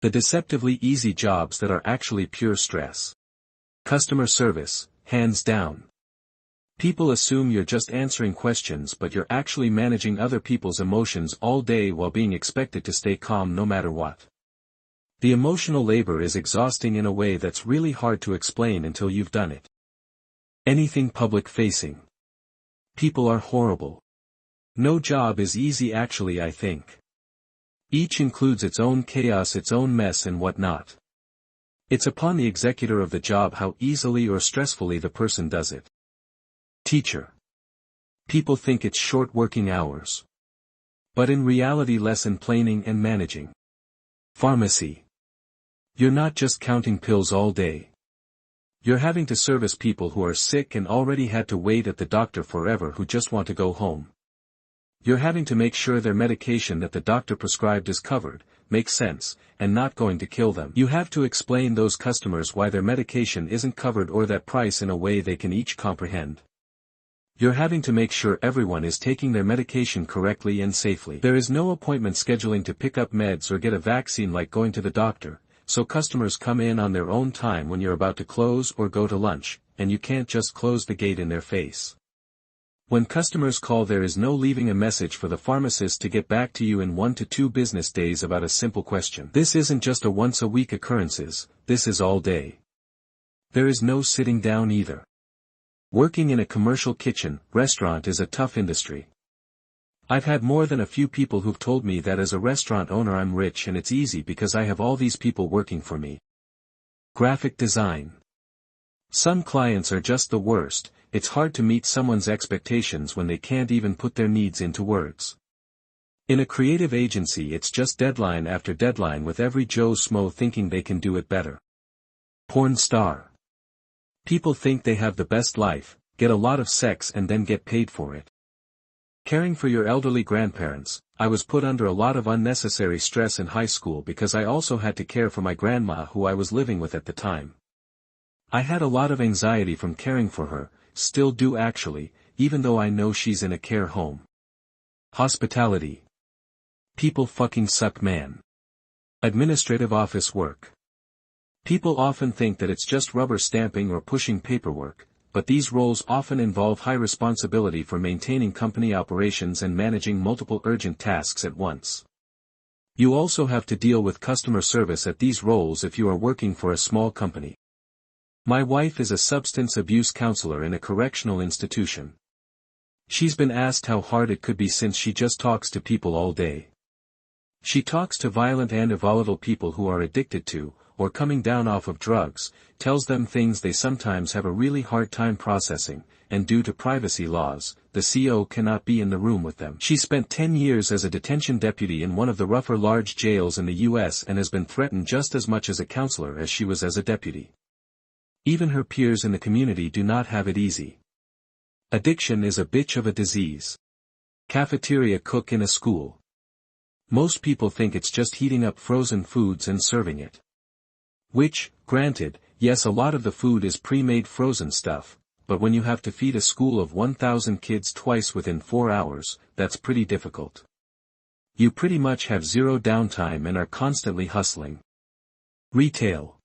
The deceptively easy jobs that are actually pure stress. Customer service, hands down. People assume you're just answering questions, but you're actually managing other people's emotions all day while being expected to stay calm no matter what. The emotional labor is exhausting in a way that's really hard to explain until you've done it. Anything public-facing. People are horrible. No job is easy actually, I think. Each includes its own chaos, its own mess and whatnot. It's upon the executor of the job how easily or stressfully the person does it. Teacher. People think it's short working hours. But in reality lesson planning and managing. Pharmacy. You're not just counting pills all day. You're having to service people who are sick and already had to wait at the doctor forever who just want to go home. You're having to make sure their medication that the doctor prescribed is covered, makes sense, and not going to kill them. You have to explain those customers why their medication isn't covered or that price in a way they can each comprehend. You're having to make sure everyone is taking their medication correctly and safely. There is no appointment scheduling to pick up meds or get a vaccine like going to the doctor, so customers come in on their own time when you're about to close or go to lunch, and you can't just close the gate in their face. When customers call, there is no leaving a message for the pharmacist to get back to you in 1 to 2 business days about a simple question. This isn't just a once-a-week occurrences, this is all day. There is no sitting down either. Working in a commercial kitchen, restaurant is a tough industry. I've had more than a few people who've told me that as a restaurant owner I'm rich and it's easy because I have all these people working for me. Graphic design. Some clients are just the worst. It's hard to meet someone's expectations when they can't even put their needs into words. In a creative agency it's just deadline after deadline with every Joe Smo thinking they can do it better. Porn star. People think they have the best life, get a lot of sex and then get paid for it. Caring for your elderly grandparents. I was put under a lot of unnecessary stress in high school because I also had to care for my grandma who I was living with at the time. I had a lot of anxiety from caring for her, still do actually, even though I know she's in a care home. Hospitality. People fucking suck, man. Administrative office work. People often think that it's just rubber stamping or pushing paperwork, but these roles often involve high responsibility for maintaining company operations and managing multiple urgent tasks at once. You also have to deal with customer service at these roles if you are working for a small company. My wife is a substance abuse counselor in a correctional institution. She's been asked how hard it could be since she just talks to people all day. She talks to violent and volatile people who are addicted to, or coming down off of drugs, tells them things they sometimes have a really hard time processing, and due to privacy laws, the CO cannot be in the room with them. She spent 10 years as a detention deputy in one of the rougher large jails in the US and has been threatened just as much as a counselor as she was as a deputy. Even her peers in the community do not have it easy. Addiction is a bitch of a disease. Cafeteria cook in a school. Most people think it's just heating up frozen foods and serving it. Which, granted, yes, a lot of the food is pre-made frozen stuff, but when you have to feed a school of 1,000 kids twice within 4 hours, that's pretty difficult. You pretty much have zero downtime and are constantly hustling. Retail.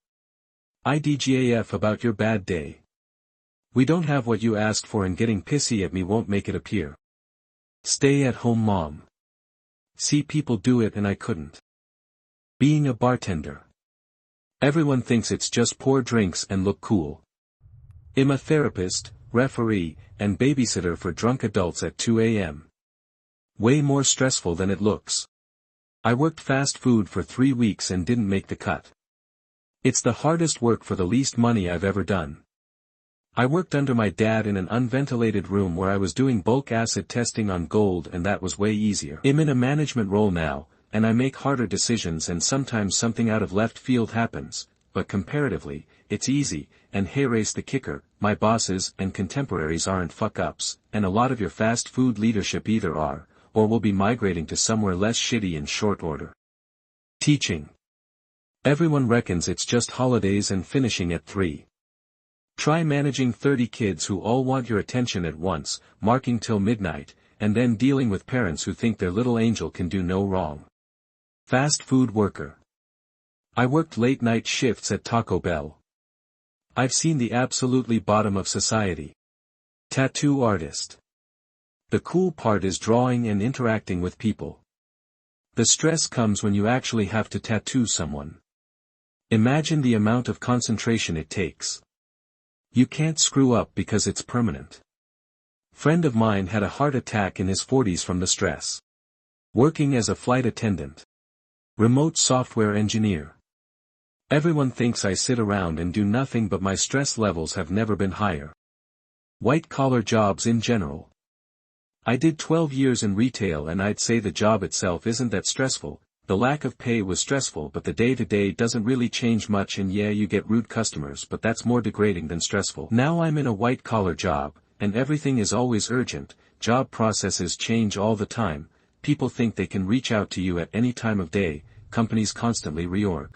IDGAF about your bad day. We don't have what you asked for and getting pissy at me won't make it appear. Stay at home mom. See people do it and I couldn't. Being a bartender. Everyone thinks it's just pour drinks and look cool. I'm a therapist, referee, and babysitter for drunk adults at 2 a.m. Way more stressful than it looks. I worked fast food for 3 weeks and didn't make the cut. It's the hardest work for the least money I've ever done. I worked under my dad in an unventilated room where I was doing bulk acid testing on gold and that was way easier. I'm in a management role now, and I make harder decisions and sometimes something out of left field happens, but comparatively, it's easy, and hey race the kicker, my bosses and contemporaries aren't fuck-ups, and a lot of your fast food leadership either are, or will be migrating to somewhere less shitty in short order. Teaching. Everyone reckons it's just holidays and finishing at 3. Try managing 30 kids who all want your attention at once, marking till midnight, and then dealing with parents who think their little angel can do no wrong. Fast food worker. I worked late night shifts at Taco Bell. I've seen the absolutely bottom of society. Tattoo artist. The cool part is drawing and interacting with people. The stress comes when you actually have to tattoo someone. Imagine the amount of concentration it takes. You can't screw up because it's permanent. Friend of mine had a heart attack in his 40s from the stress. Working as a flight attendant. Remote software engineer. Everyone thinks I sit around and do nothing, but my stress levels have never been higher. White-collar jobs in general. I did 12 years in retail and I'd say the job itself isn't that stressful. The lack of pay was stressful, but the day-to-day doesn't really change much, and yeah, you get rude customers, but that's more degrading than stressful. Now I'm in a white-collar job, and everything is always urgent, job processes change all the time, people think they can reach out to you at any time of day, companies constantly reorg.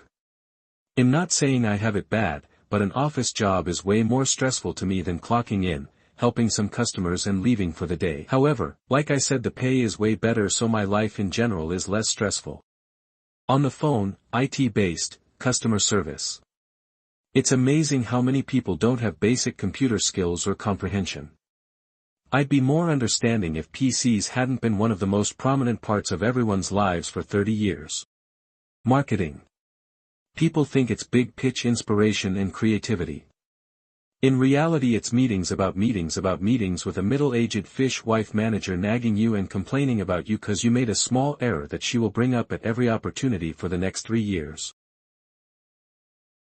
I'm not saying I have it bad, but an office job is way more stressful to me than clocking in, helping some customers and leaving for the day. However, like I said, the pay is way better, so my life in general is less stressful. On the phone, IT-based, customer service. It's amazing how many people don't have basic computer skills or comprehension. I'd be more understanding if PCs hadn't been one of the most prominent parts of everyone's lives for 30 years. Marketing. People think it's big pitch inspiration and creativity. In reality, it's meetings about meetings with a middle-aged fish wife manager nagging you and complaining about you cause you made a small error that she will bring up at every opportunity for the next 3 years.